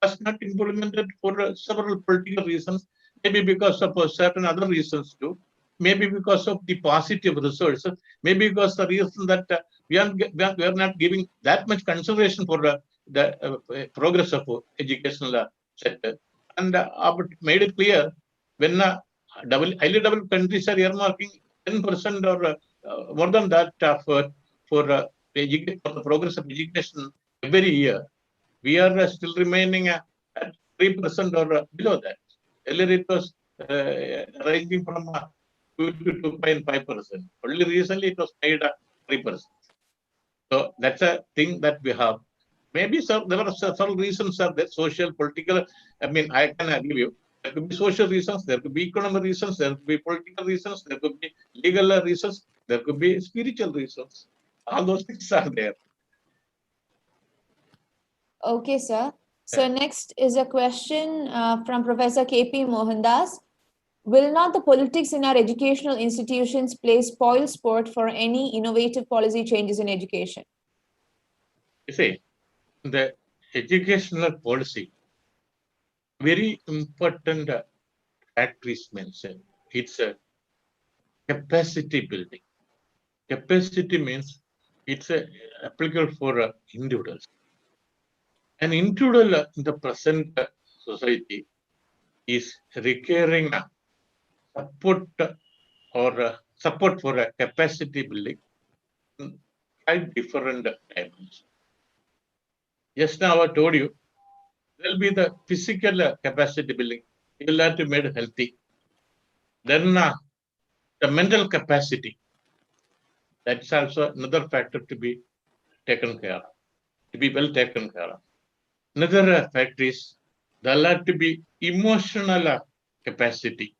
was not implemented for several political reasons, maybe because of certain other reasons too, maybe because of the positive results, maybe because the reason that we are not giving that much consideration for the progress of educational sector. And made it clear when highly developed countries are earmarking 10% or more than that for the progress of education every year. We are still remaining at 3% or below that. Earlier it was ranging from 2 to 2.5%. Only recently it was made 3%. So that's a thing that we have. Maybe there are several reasons there, social, political. I mean, I can give you. There could be social reasons, there could be economic reasons, there could be political reasons, there could be legal reasons, there could be spiritual reasons. All those things are there. Okay, sir. So next is a question from Professor KP Mohandas. Will not the politics in our educational institutions play spoil sport for any innovative policy changes in education? You see, the educational policy, very important factor is mentioned. It's a capacity building. Capacity means it's applicable for individuals. An individual in the present society is requiring support or support for a capacity building in 5 different dimensions. Just now I told you, there will be the physical capacity building. we will have to make it healthy. Then the mental capacity, that's also another factor to be taken care of, to be well taken care of. Another factor is there have to be emotional capacity.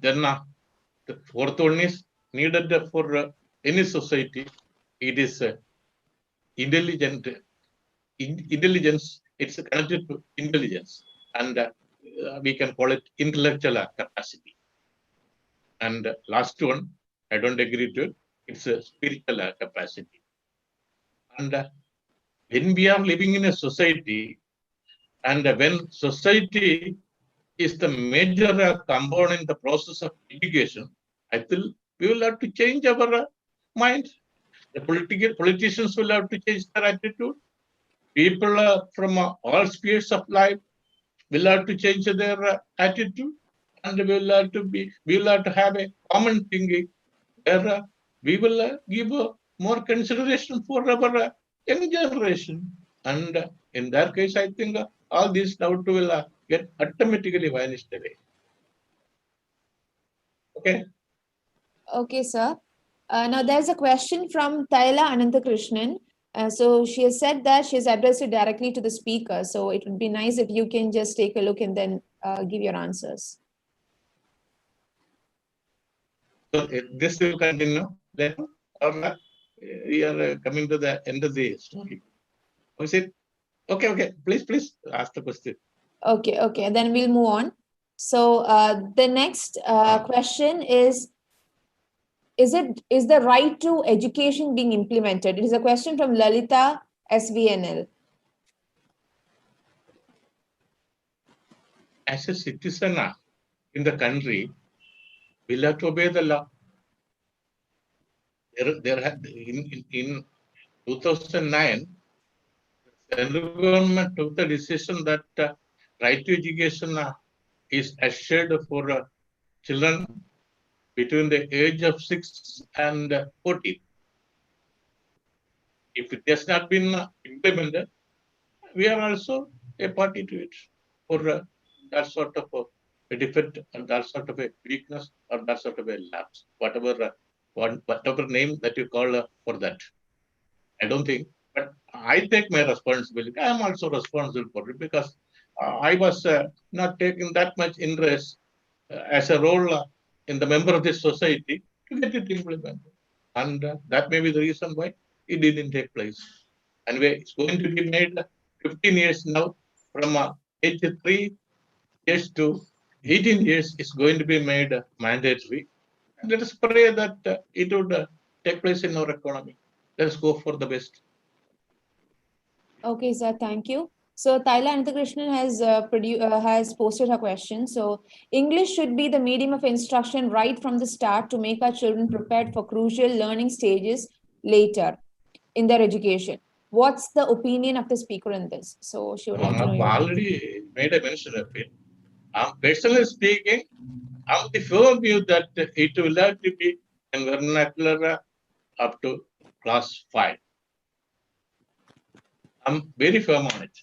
Then the fourth one is needed for any society. It is intelligent. Intelligence, it's connected to intelligence, and we can call it intellectual capacity. And last one, I don't agree to it, it's a spiritual capacity. And when we are living in a society, and when society is the major component in the process of education, I think we will have to change our mind. The politicians will have to change their attitude. People from all spheres of life will have to change their attitude, and we will have to have a common thinking where we will give more consideration for our young generation. And in that case, I think all these doubt will get automatically vanished away. Okay. Okay, sir. Now there's a question from Tayla Ananthakrishnan. So she has said that she has addressed it directly to the speaker. So it would be nice if you can just take a look and then give your answers. So this will continue then, or not? We are coming to the end of the story. Is it? Okay. Please ask the question. Okay. Then we'll move on. So the next question is the right to education being implemented? It is a question from Lalita SVNL. As a citizen in the country, we'll have to obey the law. In 2009, the central government took the decision that right to education is assured for children between the age of 6 and 14. If it has not been implemented, we are also a party to it for that sort of a defect and that sort of a weakness or that sort of a lapse, whatever name that you call for that. I don't think, but I take my responsibility. I am also responsible for it because I was not taking that much interest as a role in the member of this society to get it implemented. And that may be the reason why it didn't take place. Anyway, it's going to be made 15 years now, from 83 years to 18 years, it's going to be made mandatory. And let us pray that it would take place in our economy. Let's go for the best. Okay, sir. Thank you. So Tayla Ananthakrishnan has posted her question. So English should be the medium of instruction right from the start to make our children prepared for crucial learning stages later in their education. What's the opinion of the speaker in this? So she would like to know. I've your already made a mention of it. Personally speaking, I'm the firm view that it will have to be in vernacular up to class 5. I'm very firm on it.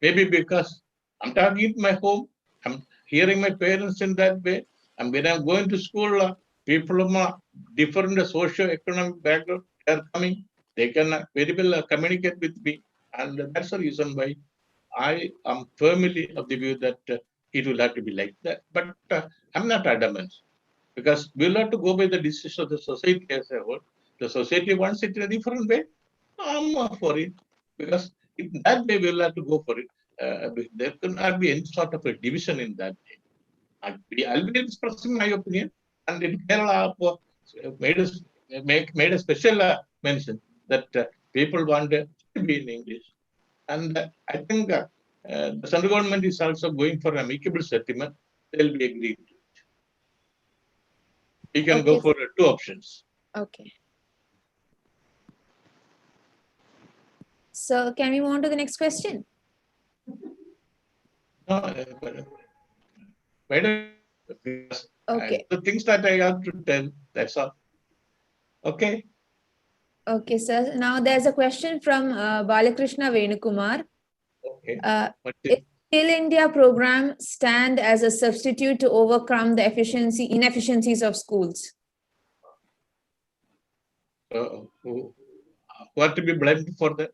Maybe because I'm talking in my home, I'm hearing my parents in that way. And when I'm going to school, people from different socio-economic background are coming. They can very well communicate with me. And that's the reason why I am firmly of the view that it will have to be like that. But I'm not adamant because we'll have to go by the decision of the society as a whole. The society wants it in a different way. I'm for it because in that way we'll have to go for it. There cannot be any sort of a division in that way. I'll be expressing my opinion, and in Kerala made a special mention that people want to be in English. And I think the central government is also going for amicable settlement. They'll be agreed to it. We can go for 2 options. Okay. So can we move on to the next question? No, wait a minute. Okay. The things that I have to tell, that's all. Okay. Okay, sir. Now there's a question from Balakrishna Venukumar. Okay. Skill India program stand as a substitute to overcome the inefficiencies of schools? Who are to be blamed for that?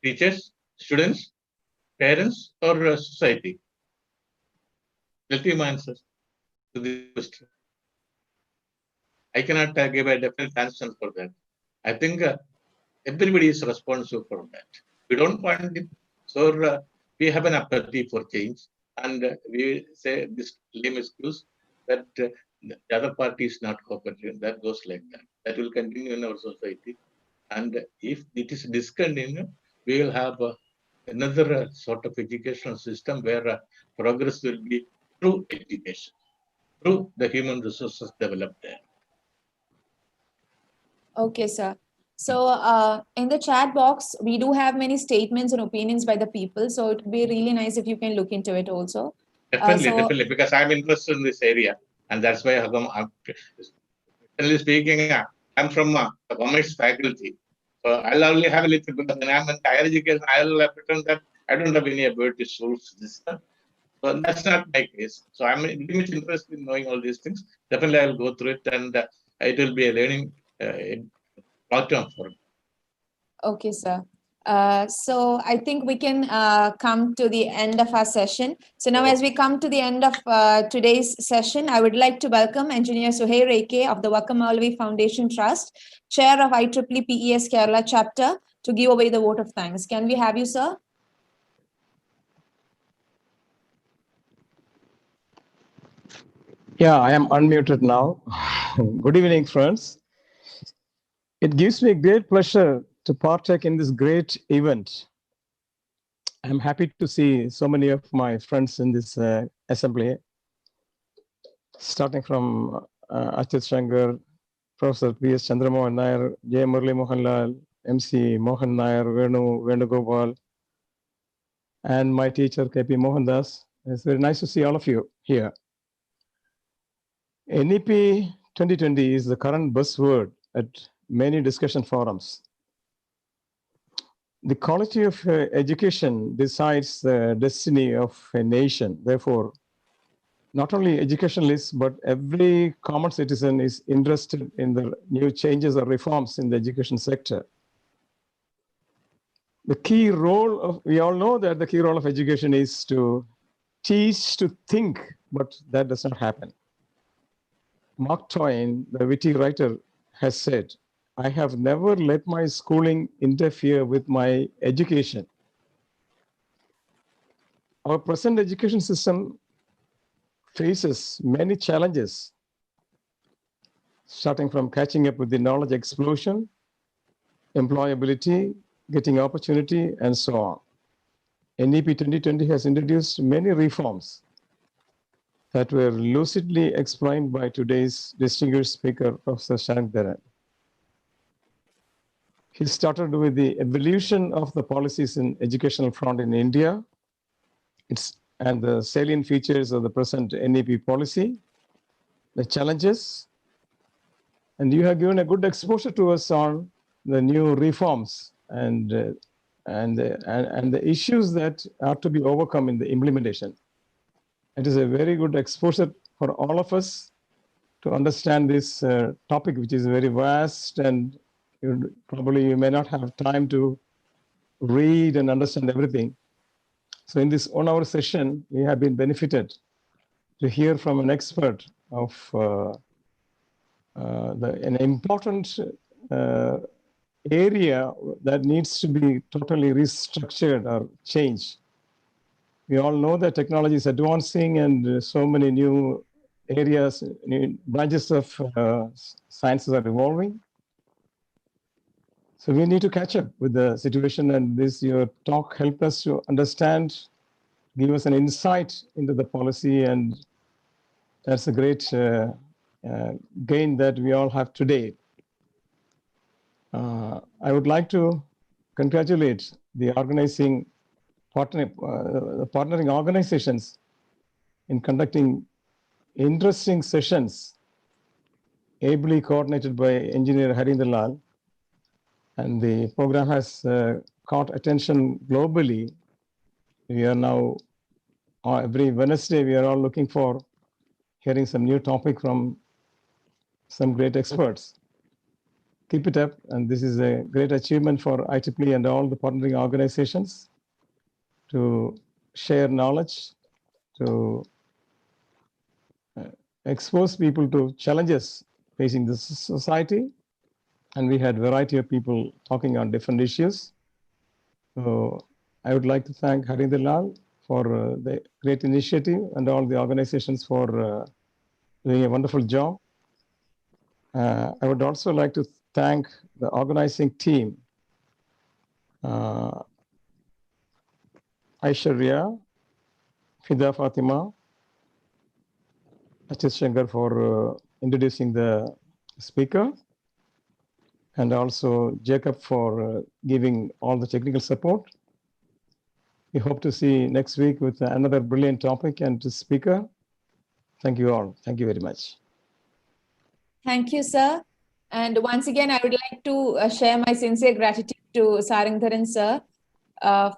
Teachers, students, parents, or society? Let him answer to this question. I cannot give a definite answer for that. I think everybody is responsible for that. We don't want it. So we have an apathy for change. And we say this lame excuse that the other party is not cooperative. That goes like that. That will continue in our society. And if it is discontinued, we will have another sort of educational system where progress will be through education, through the human resources developed there. Okay, sir. So in the chat box, we do have many statements and opinions by the people. So it would be really nice if you can look into it also. Definitely, because I'm interested in this area. And that's why I'm generally speaking, I'm from the commerce faculty. So I'll only have a little bit, when I'm in higher education, I'll pretend that I don't have any ability to solve this. So that's not my case. So I'm very much interested in knowing all these things. Definitely, I'll go through it, and it will be a learning platform for me. Okay, sir. So I think we can come to the end of our session. So now as we come to the end of today's session, I would like to welcome Engineer Suhail Reke of the Wakamaulavi Foundation Trust, Chair of IEEE PES Kerala Chapter, to give away the vote of thanks. Can we have you, sir? Yeah, I am unmuted now. Good evening, friends. It gives me great pleasure to partake in this great event. I'm happy to see so many of my friends in this assembly, starting from Achyut Shankar, Professor P.S. Chandramohan Nair, J. Murli Mohanlal, MC Mohan Nair, Venugopal, and my teacher, K.P. Mohandas. It's very nice to see all of you here. NEP 2020 is the current buzzword at many discussion forums. The quality of education decides the destiny of a nation. Therefore, not only educationalists, but every common citizen is interested in the new changes or reforms in the education sector. The key role of, we all know that the key role of education is to teach to think, but that does not happen. Mark Twain, the witty writer, has said, I have never let my schooling interfere with my education. Our present education system faces many challenges, starting from catching up with the knowledge explosion, employability, getting opportunity, and so on. NEP 2020 has introduced many reforms that were lucidly explained by today's distinguished speaker, Professor Sarngadharan. He started with the evolution of the policies in educational front in India, and the salient features of the present NEP policy, the challenges, and you have given a good exposure to us on the new reforms and the issues that are to be overcome in the implementation. It is a very good exposure for all of us to understand this topic, which is very vast, and probably you may not have time to read and understand everything. So in this 1 hour session, we have been benefited to hear from an expert of an important area that needs to be totally restructured or changed. We all know that technology is advancing and so many new areas, new branches of sciences are evolving. So we need to catch up with the situation, and this your talk helped us to understand, give us an insight into the policy, and that's a great gain that we all have today. I would like to congratulate the partnering organizations in conducting interesting sessions, ably coordinated by Engineer Harinder Lal, and the program has caught attention globally We are now, every Wednesday, we are all looking for hearing some new topic from some great experts. Keep it up, and this is a great achievement for IEEE and all the partnering organizations to share knowledge, to expose people to challenges facing the society. And we had a variety of people talking on different issues. So I would like to thank Harinder Lal for the great initiative and all the organizations for doing a wonderful job. I would also like to thank the organizing team, Aishwarya, Fida Fatima, Achit Shankar for introducing the speaker, and also Jacob for giving all the technical support. We hope to see next week with another brilliant topic and speaker. Thank you all. Thank you very much. Thank you, sir. And once again, I would like to share my sincere gratitude to Sarngadharan, sir,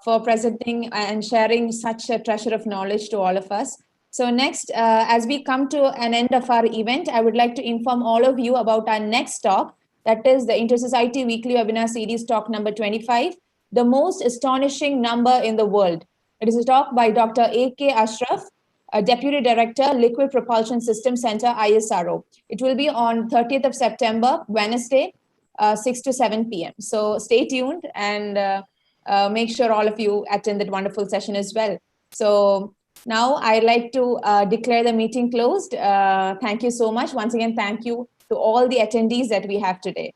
for presenting and sharing such a treasure of knowledge to all of us. So next, as we come to an end of our event, I would like to inform all of you about our next talk, that is the Inter-Society Weekly Webinar Series talk number 25, The Most Astonishing Number in the World. It is a talk by Dr. A.K. Ashraf, Deputy Director, Liquid Propulsion System Center, ISRO. It will be on 30th of September, Wednesday, 6 to 7 p.m. So stay tuned and make sure all of you attend that wonderful session as well. So now I'd like to declare the meeting closed. Thank you so much. Once again, thank you to all the attendees that we have today.